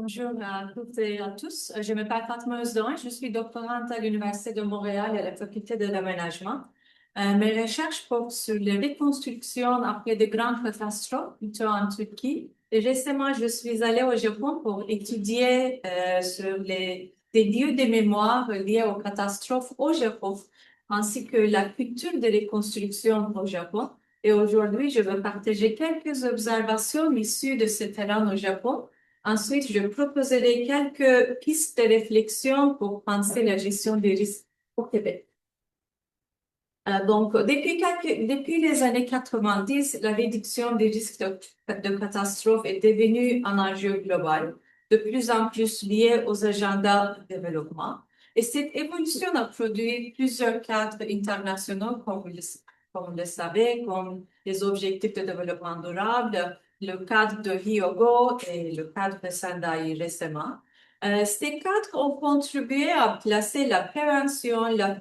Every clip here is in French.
Bonjour à toutes et à tous. Je m'appelle Fatma Özdoğan. Je suis doctorante à l'Université de Montréal et à la Faculté de l'aménagement. Mes recherches portent sur les reconstructions après de grandes catastrophes, plutôt en Turquie. Et récemment, je suis allée au Japon pour étudier sur des lieux de mémoire liés aux catastrophes au Japon, ainsi que la culture de reconstruction au Japon. Et aujourd'hui, je veux partager quelques observations issues de ce terrain au Japon. Ensuite, je proposerai quelques pistes de réflexion pour penser la gestion des risques au Québec. Depuis les années 90, la réduction des risques de catastrophe est devenue un enjeu global, de plus en plus lié aux agendas de développement. Et cette évolution a produit plusieurs cadres internationaux, comme vous le savez, comme les objectifs de développement durable, le cadre de Hyogo et le cadre de Sendai récemment. Ces cadres ont contribué à placer la prévention, la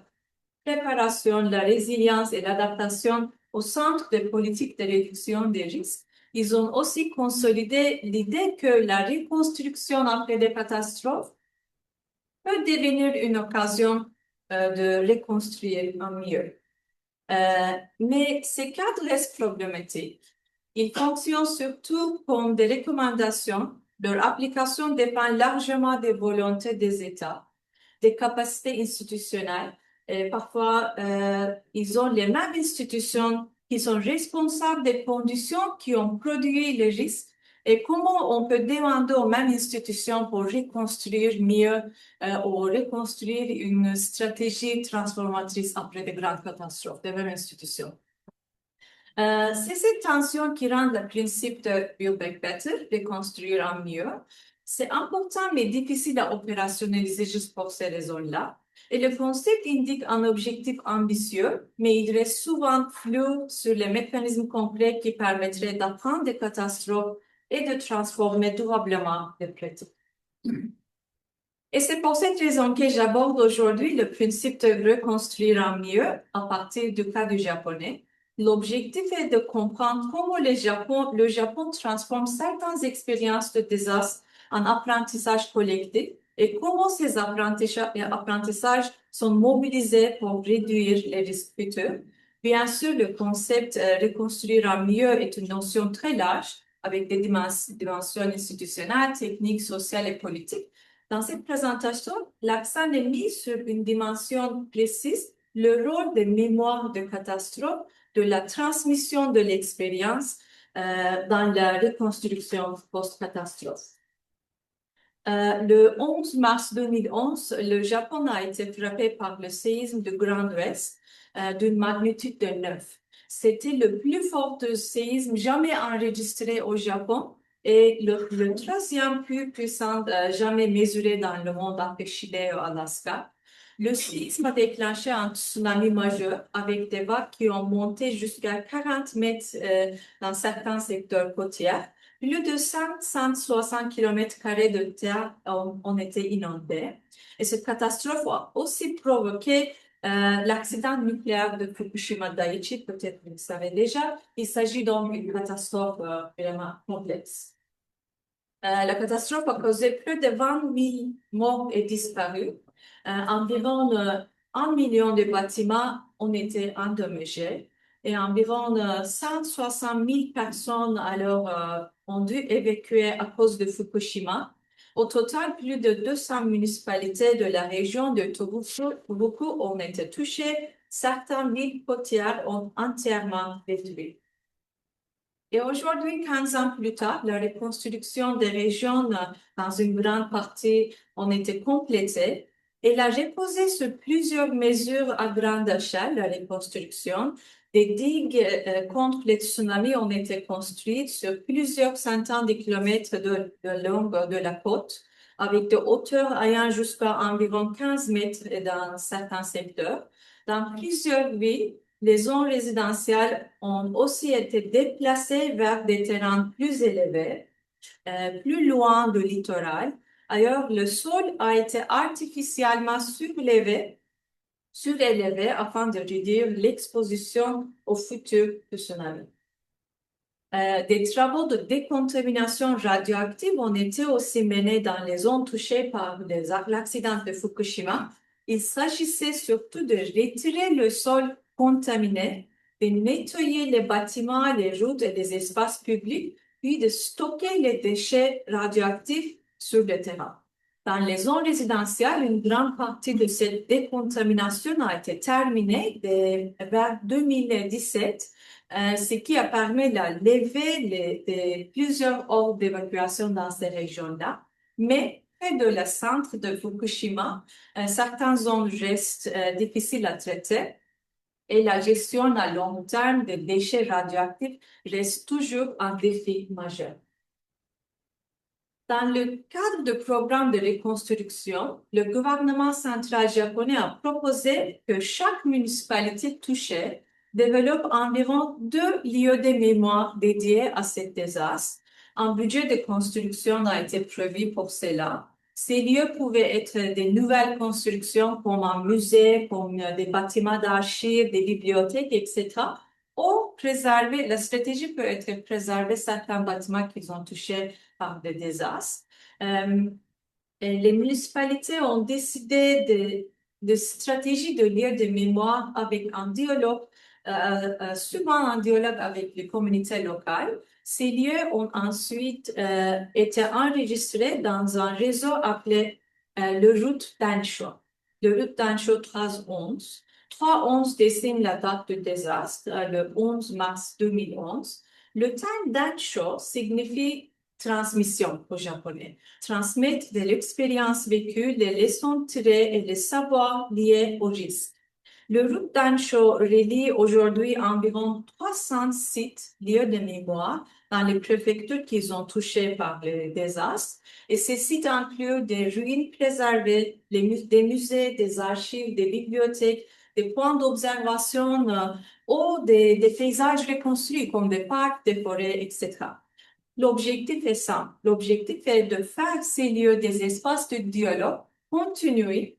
préparation, la résilience et l'adaptation au centre des politiques de réduction des risques. Ils ont aussi consolidé l'idée que la reconstruction après des catastrophes peut devenir une occasion de reconstruire en mieux. Mais ces cadres restent problématiques. Ils fonctionnent surtout comme des recommandations. Leur application dépend largement des volontés des États, des capacités institutionnelles. Et parfois, ils ont les mêmes institutions qui sont responsables des conditions qui ont produit les risques et comment on peut demander aux mêmes institutions pour reconstruire mieux ou reconstruire une stratégie transformatrice après de grandes catastrophes des mêmes institutions. C'est cette tension qui rend le principe de Build Back Better, reconstruire en mieux. C'est important mais difficile à opérationnaliser juste pour ces raisons-là. Et le concept indique un objectif ambitieux, mais il reste souvent flou sur les mécanismes complets qui permettraient d'apprendre des catastrophes et de transformer durablement les pratiques. Et c'est pour cette raison que j'aborde aujourd'hui le principe de reconstruire en mieux à partir du cas du japonais. L'objectif est de comprendre comment le Japon transforme certaines expériences de désastre en apprentissage collectif et comment ces apprentissages sont mobilisés pour réduire les risques futurs. Bien sûr, le concept reconstruire en mieux est une notion très large avec des dimensions institutionnelles, techniques, sociales et politiques. Dans cette présentation, l'accent est mis sur une dimension précise, le rôle des mémoires de catastrophe, de la transmission de l'expérience dans la reconstruction post-catastrophe. Le 11 mars 2011, le Japon a été frappé par le séisme du Grand Ouest d'une magnitude de 9. C'était le plus fort séisme jamais enregistré au Japon et le troisième plus puissant jamais mesuré dans le monde après Chili et Alaska. Le séisme a déclenché un tsunami majeur avec des vagues qui ont monté jusqu'à 40 mètres dans certains secteurs côtiers. Plus de 160 km² de terre ont été inondés. Et cette catastrophe a aussi provoqué l'accident nucléaire de Fukushima Daiichi, peut-être vous le savez déjà. Il s'agit donc d'une catastrophe vraiment complexe. La catastrophe a causé plus de 20 000 morts et disparus. Environ 1 million de bâtiments ont été endommagés et environ 160 000 personnes alors ont dû évacuer à cause de Fukushima. Au total, plus de 200 municipalités de la région de Tohoku ont été touchées. Certaines villes côtières ont entièrement détruit. Et aujourd'hui, 15 ans plus tard, la reconstruction des régions dans une grande partie ont été complétées. Elle a reposé sur plusieurs mesures à grande échelle, la reconstruction. Des digues contre les tsunamis ont été construites sur plusieurs centaines de kilomètres de long de la côte, avec des hauteurs allant jusqu'à environ 15 mètres dans certains secteurs. Dans plusieurs villes, les zones résidentielles ont aussi été déplacées vers des terrains plus élevés, plus loin du littoral. Ailleurs, le sol a été artificiellement surélevé afin de réduire l'exposition au futur tsunami. Des travaux de décontamination radioactive ont été aussi menés dans les zones touchées par l'accident de Fukushima. Il s'agissait surtout de retirer le sol contaminé, de nettoyer les bâtiments, les routes et les espaces publics, puis de stocker les déchets radioactifs sur le terrain. Dans les zones résidentielles, une grande partie de cette décontamination a été terminée vers 2017, ce qui a permis de lever plusieurs ordres d'évacuation dans ces régions-là. Mais près de la centre de Fukushima, certaines zones restent difficiles à traiter et la gestion à long terme des déchets radioactifs reste toujours un défi majeur. Dans le cadre du programme de reconstruction, le gouvernement central japonais a proposé que chaque municipalité touchée développe environ 2 lieux de mémoire dédiés à ce désastre. Un budget de construction a été prévu pour cela. Ces lieux pouvaient être des nouvelles constructions comme un musée, comme des bâtiments d'archives, des bibliothèques, etc. Ou préserver, la stratégie peut être préserver certains bâtiments qui ont touché par des désastres. Et les municipalités ont décidé de stratégies de lieux de mémoire avec un dialogue, souvent un dialogue avec les communautés locales. Ces lieux ont ensuite été enregistrés dans un réseau appelé le route d'Ansho. Le route d'Ansho 311. 311 dessine la date du désastre, le 11 mars 2011. Le terme d'Ansho signifie transmission au japonais. Transmettre de l'expérience vécue, les leçons tirées et les savoirs liés au risque. Le route d'Ansho relie aujourd'hui environ 300 sites lieux de mémoire dans les préfectures qui ont touchés par le désastre. Et ces sites incluent des ruines préservées, des musées, des archives, des bibliothèques, des points d'observation ou des paysages reconstruits comme des parcs, des forêts, etc. L'objectif est simple. L'objectif est de faire ces lieux des espaces de dialogue continu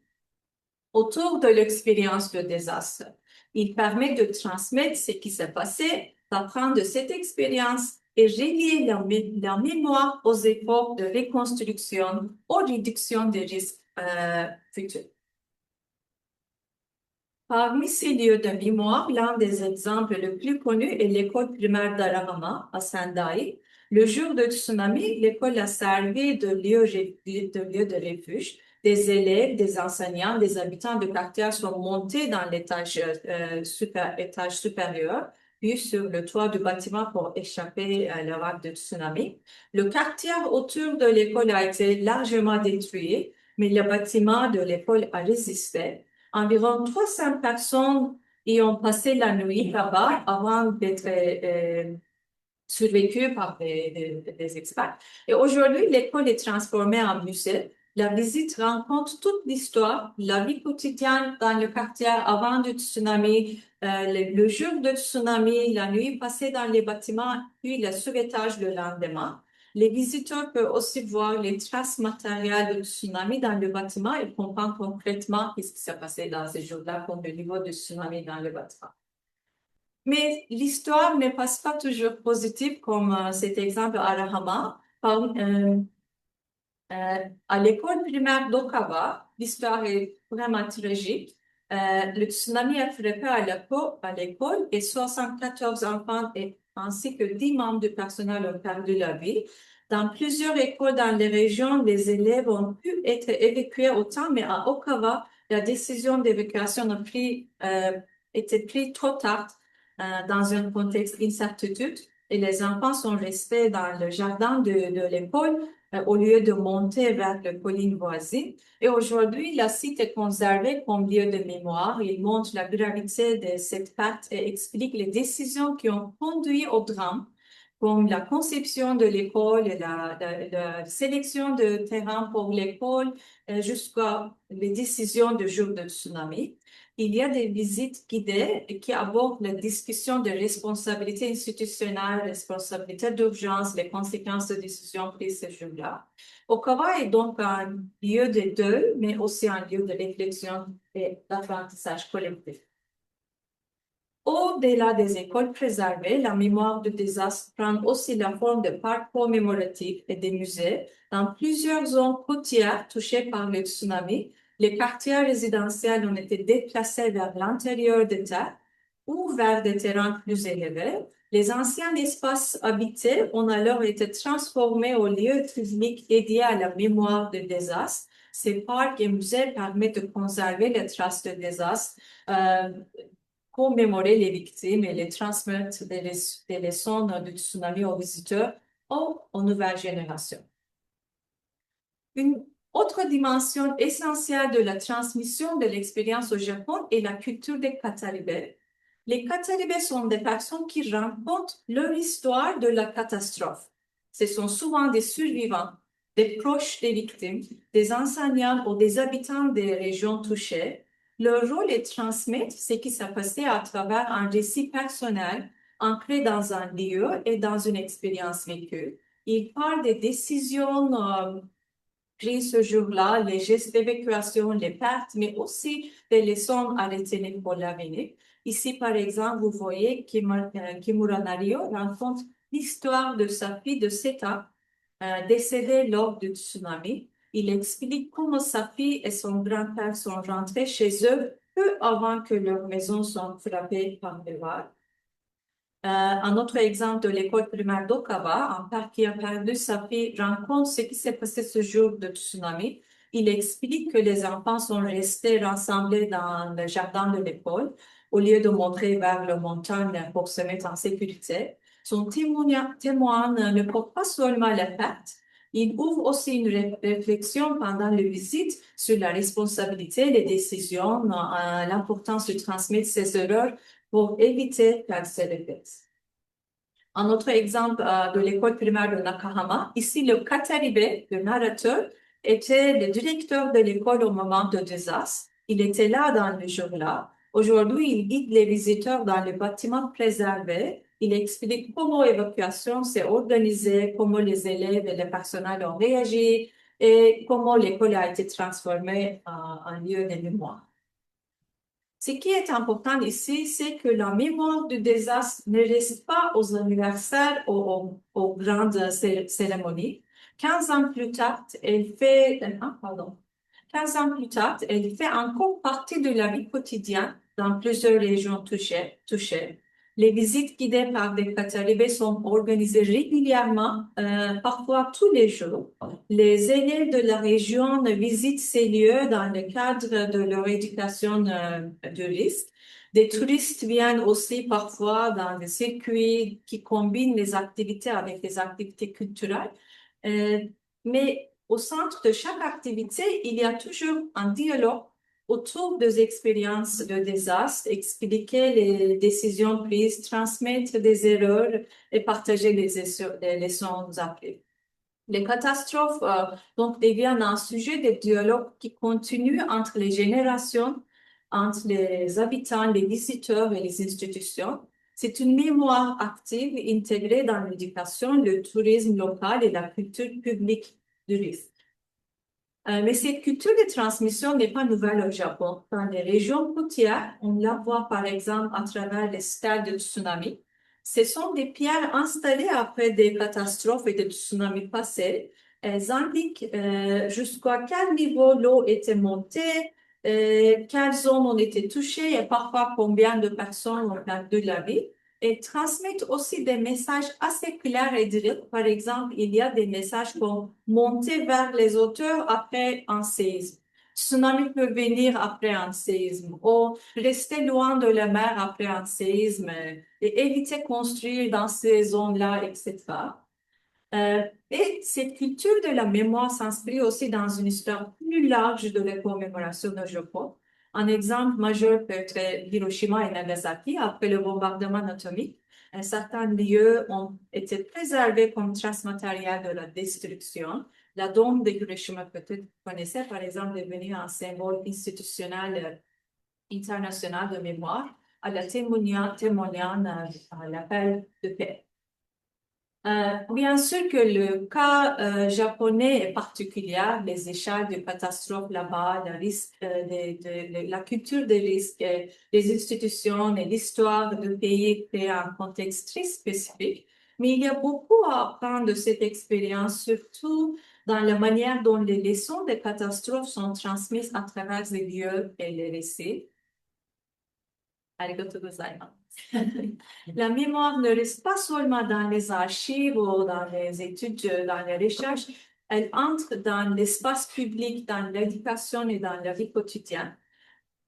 autour de l'expérience de désastre. Il permet de transmettre ce qui s'est passé, d'apprendre de cette expérience et relier la mémoire aux efforts de reconstruction, aux réductions des risques futurs. Parmi ces lieux de mémoire, l'un des exemples les plus connus est l'école primaire d'Arahama à Sendai. Le jour du tsunami, l'école a servi de lieu de refuge. Des élèves, des enseignants, des habitants de quartier sont montés dans étage supérieur, puis sur le toit du bâtiment pour échapper à la vague de tsunami. Le quartier autour de l'école a été largement détruit, mais le bâtiment de l'école a résisté. Environ 300 personnes y ont passé la nuit là-bas avant d'être survécues par des experts. Et aujourd'hui, l'école est transformée en musée. La visite rencontre toute l'histoire, la vie quotidienne dans le quartier avant le tsunami, le jour du tsunami, la nuit passée dans les bâtiments, puis le sauvetage le lendemain. Les visiteurs peuvent aussi voir les traces matérielles du tsunami dans le bâtiment et comprendre concrètement ce qui s'est passé dans ces jours-là, comme le niveau du tsunami dans le bâtiment. Mais l'histoire ne passe pas toujours positive, comme cet exemple à Arahama. À l'école primaire d'Okawa, l'histoire est vraiment tragique. Le tsunami a frappé à l'école et 74 enfants ainsi que 10 membres du personnel ont perdu la vie. Dans plusieurs écoles dans les régions, les élèves ont pu être évacués au temps, mais à Okawa, la décision d'évacuation a été prise trop tard dans un contexte d'incertitude et les enfants sont restés dans le jardin de l'école au lieu de monter vers la colline voisine. Et aujourd'hui, le site est conservé comme lieu de mémoire. Il montre la gravité de cette perte et explique les décisions qui ont conduit au drame, comme la conception de l'école, la sélection de terrain pour l'école, jusqu'à les décisions du jour de tsunami. Il y a des visites guidées qui abordent la discussion de responsabilité institutionnelle, responsabilité d'urgence, les conséquences de décisions prises ce jour-là. Okawa est donc un lieu de deuil, mais aussi un lieu de réflexion et d'apprentissage collectif. Au-delà des écoles préservées, la mémoire de désastre prend aussi la forme de parcs commémoratifs et de musées. Dans plusieurs zones côtières touchées par le tsunami, les quartiers résidentiels ont été déplacés vers l'intérieur des terres ou vers des terrains plus élevés. Les anciens espaces habités ont alors été transformés en lieux publics dédiés à la mémoire de désastres. Ces parcs et musées permettent de conserver les traces de désastres, commémorer les victimes et les transmettre des leçons du tsunami aux visiteurs ou aux nouvelles générations. Une autre dimension essentielle de la transmission de l'expérience au Japon est la culture des Kataribes. Les Kataribes sont des personnes qui racontent leur histoire de la catastrophe. Ce sont souvent des survivants, des proches des victimes, des enseignants ou des habitants des régions touchées. Leur rôle est de transmettre ce qui s'est passé à travers un récit personnel ancré dans un lieu et dans une expérience vécue. Ils parlent des décisions prises ce jour-là, les gestes d'évacuation, les pertes, mais aussi des leçons à retenir pour l'avenir. Ici, par exemple, vous voyez Kimura Nario raconte l'histoire de sa fille de 7 ans décédée lors du tsunami. Il explique comment sa fille et son grand-père sont rentrés chez eux peu avant que leur maison soit frappée par les vagues. Un autre exemple de l'école primaire d'Okawa, un père qui a perdu sa fille raconte ce qui s'est passé ce jour de tsunami. Il explique que les enfants sont restés rassemblés dans le jardin de l'école au lieu de montrer vers la montagne pour se mettre en sécurité. Son témoin ne porte pas seulement la perte, il ouvre aussi une réflexion pendant la visite sur la responsabilité, les décisions, l'importance de transmettre ses erreurs pour éviter qu'elle se répète. Un autre exemple de l'école primaire de Nakahama, ici le Kataribe, le narrateur, était le directeur de l'école au moment du désastre. Il était là dans le jour-là. Aujourd'hui, il guide les visiteurs dans les bâtiments préservés. Il explique comment l'évacuation s'est organisée, comment les élèves et le personnel ont réagi et comment l'école a été transformée en lieu de mémoire. Ce qui est important ici, c'est que la mémoire du désastre ne reste pas aux anniversaires ou aux grandes cérémonies. 15 ans plus tard, 15 ans plus tard, elle fait encore partie de la vie quotidienne dans plusieurs régions touchées. Les visites guidées par des Kataribes sont organisées régulièrement, parfois tous les jours. Les élèves de la région visitent ces lieux dans le cadre de leur éducation de risque. Des touristes viennent aussi parfois dans des circuits qui combinent les activités avec les activités culturelles. Mais au centre de chaque activité, il y a toujours un dialogue autour des expériences de désastre, expliquer les décisions prises, transmettre des erreurs et partager les leçons apprises. Les catastrophes donc deviennent un sujet de dialogue qui continue entre les générations, entre les habitants, les visiteurs et les institutions. C'est une mémoire active intégrée dans l'éducation, le tourisme local et la culture publique du risque. Mais cette culture de transmission n'est pas nouvelle au Japon. Dans les régions côtières, on la voit par exemple à travers les stades de tsunami. Ce sont des pierres installées après des catastrophes et des tsunamis passés. Elles indiquent jusqu'à quel niveau l'eau était montée, quelles zones ont été touchées et parfois combien de personnes ont perdu la vie. Et transmettent aussi des messages assez clairs et directs. Par exemple, il y a des messages comme monter vers les hauteurs après un séisme. Tsunami peut venir après un séisme ou rester loin de la mer après un séisme et éviter de construire dans ces zones-là, etc. Et cette culture de la mémoire s'inscrit aussi dans une histoire plus large de la commémoration du Japon. Un exemple majeur peut être Hiroshima et Nagasaki. Après le bombardement atomique, certains lieux ont été préservés comme trace matérielle de la destruction. La dôme de Hiroshima, peut-être vous connaissez, par exemple, est devenue un symbole institutionnel international de mémoire à la témoignant à l'appel de paix. Bien sûr que le cas japonais est particulier, les échelles de catastrophes là-bas, le risque, la culture des risques, les institutions et l'histoire du pays créent un contexte très spécifique. Mais il y a beaucoup à apprendre de cette expérience, surtout dans la manière dont les leçons des catastrophes sont transmises à travers les lieux et les récits. Arigatou gozaimasu. La mémoire ne reste pas seulement dans les archives ou dans les études, dans les recherches, elle entre dans l'espace public, dans l'éducation et dans la vie quotidienne.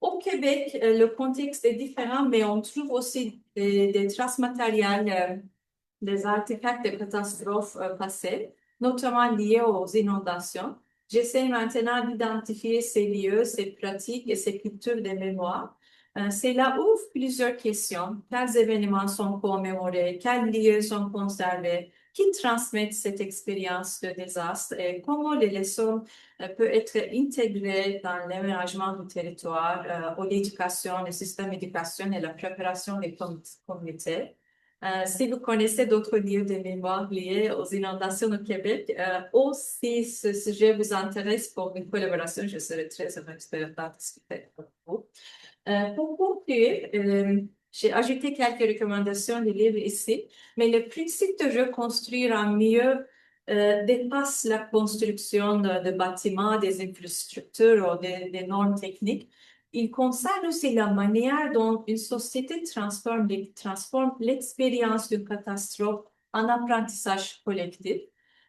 Au Québec, le contexte est différent, mais on trouve aussi des traces matérielles, des artefacts de catastrophes passées, notamment liés aux inondations. J'essaie maintenant d'identifier ces lieux, ces pratiques et ces cultures de mémoire. Cela ouvre plusieurs questions. Quels événements sont commémorés? Quels lieux sont conservés? Qui transmettent cette expérience de désastre? Et comment les leçons peuvent être intégrées dans l'aménagement du territoire, l'éducation, le système d'éducation et la préparation des communautés? Si vous connaissez d'autres lieux de mémoire liés aux inondations au Québec, ou si ce sujet vous intéresse pour une collaboration, je serai très heureuse de discuter avec vous. Pour conclure, j'ai ajouté quelques recommandations de livres ici, mais le principe de reconstruire un mieux dépasse la construction de bâtiments, des infrastructures ou des normes techniques. Il concerne aussi la manière dont une société transforme l'expérience d'une catastrophe en apprentissage collectif.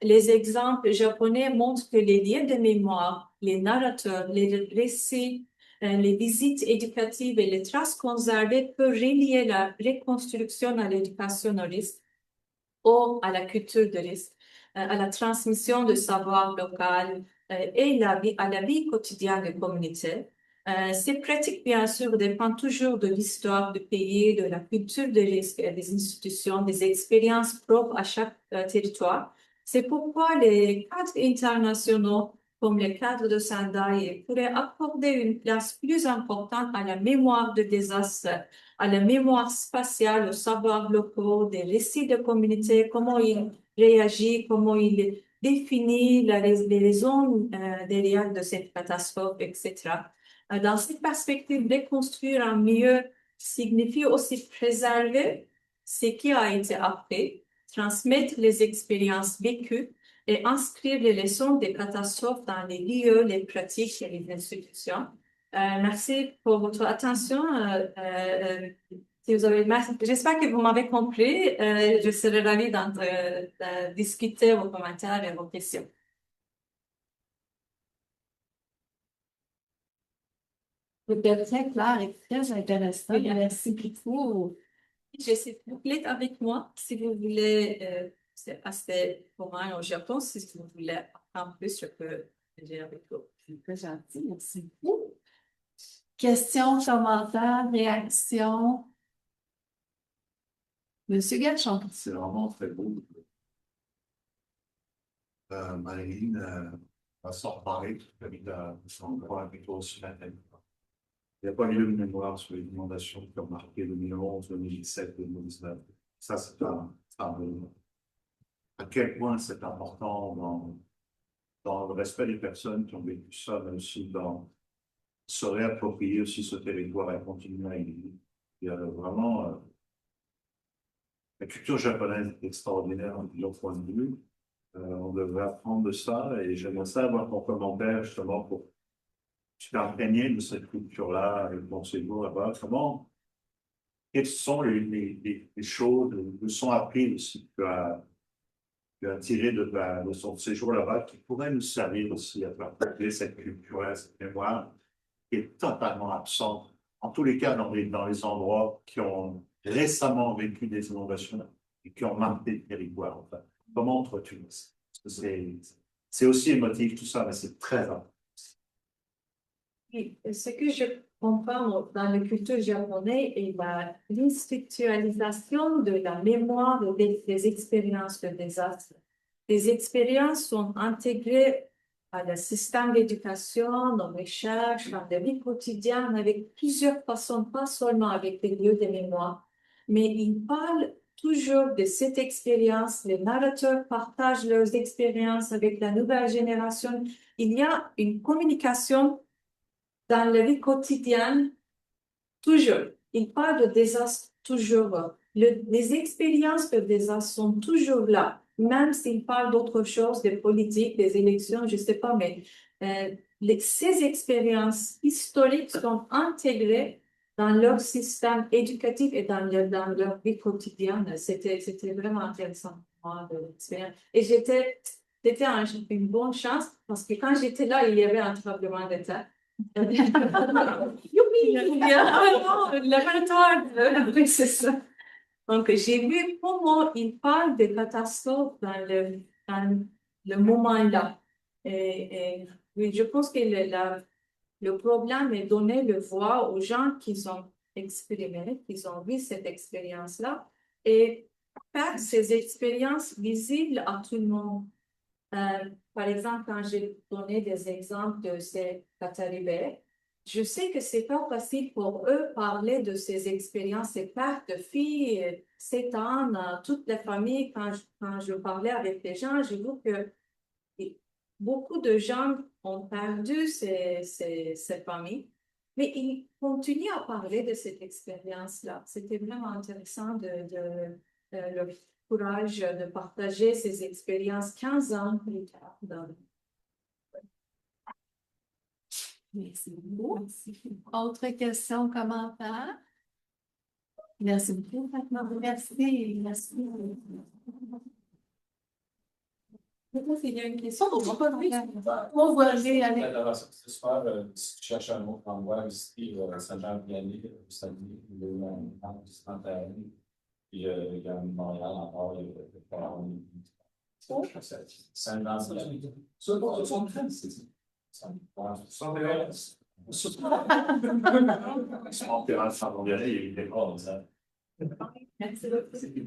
Les exemples japonais montrent que les liens de mémoire, les narrateurs, les récits, les visites éducatives et les traces conservées peuvent relier la reconstruction à l'éducation au risque ou à la culture de risque, à la transmission de savoir local et à la vie quotidienne des communautés. Ces pratiques, bien sûr, dépendent toujours de l'histoire du pays, de la culture de risque, des institutions, des expériences propres à chaque territoire. C'est pourquoi les cadres internationaux, comme le cadre de Sendai, pourraient accorder une place plus importante à la mémoire de désastres, à la mémoire spatiale, aux savoirs locaux, des récits de communauté, comment il réagit, comment il définit les raisons derrière de cette catastrophe, etc. Dans cette perspective, reconstruire un milieu signifie aussi préserver ce qui a été appris, transmettre les expériences vécues et inscrire les leçons des catastrophes dans les lieux, les pratiques et les institutions. Merci pour votre attention. Si vous avez, j'espère que vous m'avez compris. Je serai ravie de discuter vos commentaires et vos questions. C'était très clair et très intéressant. Oui. Merci beaucoup. Je suis complète avec moi. Si vous voulez, c'est assez commun au Japon. Si vous voulez apprendre plus, je peux aider avec vous. C'est très gentil. Merci beaucoup. Questions, commentaires, réactions? Monsieur Gachon. C'est vraiment très beau. Marilyn va s'en reparler, comme il a s'en parler avec toi aussi, Nathalie. Il n'y a pas lieu de mémoire sur les inondations qui ont marqué 2011, 2017, 2019. Ça, c'est un bon. À quel point c'est important dans le respect des personnes qui ont vécu ça, mais aussi dans se réapproprier aussi ce territoire et continuer à y vivre. Il y a vraiment la culture japonaise est extraordinaire en plusieurs points de vue. On devrait apprendre de ça et j'aimerais ça avoir ton commentaire justement pour t'imprégner de cette culture-là et de ton séjour là-bas. Quelles sont les choses, les leçons apprises aussi que tu as tirées de son séjour là-bas qui pourraient nous servir aussi à partager cette culture-là, cette mémoire qui est totalement absente, en tous les cas dans les endroits qui ont récemment vécu des inondations et qui ont marqué le territoire. En fait. Comment entretu c'est aussi émotif tout ça, mais c'est très important. Oui, ce que je comprends dans la culture japonaise est l'institutionnalisation de la mémoire des expériences de désastre. Les expériences sont intégrées à le système d'éducation, aux recherches, dans la vie quotidienne, avec plusieurs façons, pas seulement avec les lieux de mémoire, mais ils parlent toujours de cette expérience. Les narrateurs partagent leurs expériences avec la nouvelle génération. Il y a une communication dans la vie quotidienne, toujours. Ils parlent de désastre toujours. Les expériences de désastre sont toujours là, même s'ils parlent d'autre chose, des politiques, des élections, je ne sais pas, mais ces expériences historiques sont intégrées dans leur système éducatif et dans leur vie quotidienne. C'était vraiment intéressant pour moi de l'expérience. Et c'était une bonne chance parce que quand j'étais là, il y avait un tremblement de terre. Youpi! Ah non, le laboratoire, oui, c'est ça. Donc, j'ai vu comment il parle de catastrophes dans le moment-là. Et oui, je pense que le problème est donner le voix aux gens qui ont expérimenté, qui ont vu cette expérience-là, et faire ces expériences visibles à tout le monde. Par exemple, quand j'ai donné des exemples de ces Kataribé, je sais que c'est pas facile pour eux parler de ces expériences, ces pertes de filles, 7 ans, toute la famille. Quand je parlais avec les gens, je vois que beaucoup de gens ont perdu ces familles, mais ils continuent à parler de cette expérience-là. C'était vraiment intéressant le courage de partager ces expériences 15 ans plus tard. Merci beaucoup. Autre question, commentaire? Merci beaucoup, Fatma. Merci. Merci. Il y a une question. On va aller. C'est super, si tu cherches un autre endroit ici, Saint-Jean-Vianney, samedi, puis il y a Montréal encore, il y a Saint-Jean-Vianney. C'est Son terrain de Saint-Jean-Vianney, il est ça. Merci beaucoup.